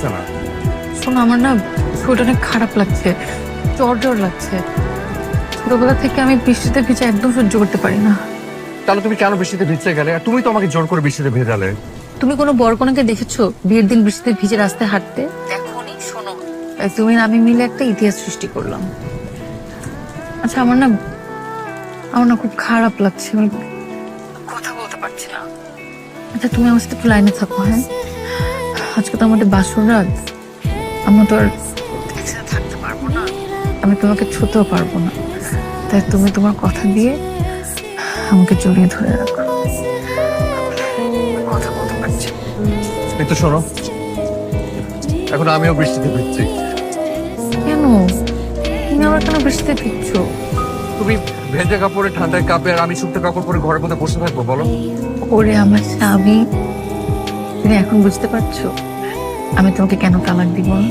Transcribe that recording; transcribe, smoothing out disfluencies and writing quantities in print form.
লাগছে না। শোনো, আমার না শরীরটা অনেক খারাপ লাগছে, জ্বর জ্বর লাগছে। ছোটবেলা থেকে আমি বৃষ্টিতে ভিজে একদম সহ্য করতে পারি না। তাহলে তুমি কেন বৃষ্টিতে ভিজতে গেলে? আর তুমি তো আমাকে জোর করে বৃষ্টিতে ভেজালে। তুমি কোনো বরকনেকে দেখেছো বিয়ের দিন বৃষ্টিতে ভিজে রাস্তায় হাঁটতে? দেখোনি? শোনো, তাই তুমি আর আমি মিলে একটা ইতিহাস সৃষ্টি করলাম। আচ্ছা, আমার না খুব খারাপ লাগছে, আমি কথা বলতে পারছি না। আচ্ছা, তুমি আমার সাথে একটু লাইনে থাকো, হ্যাঁ? আজকে তো আমাদের বাসর রাত, আমরা তো আর একসাথে থাকতে পারবো না, আমি তোমাকে ছুতেও পারবো না। তাই তুমি তোমার কথা দিয়ে আমাকে জড়িয়ে ধরে রাখো। কথা বলতে পারছি না। কিন্তু শোনো, এখন আমিও বৃষ্টিতে ভিজছি। কেন? তুমি আবার কেন বৃষ্টিতে ভিজছো? তুমি ভেজা কাপড়ে ঠান্ডায় কাঁপে, আর আমি শুকনো কাপড় পরে ঘরের মধ্যে বসে থাকবো বলো? ওরে আমার স্বামী, তুমি এখন বুঝতে পারছো আমি তোমাকে কেন তালাক দিব না?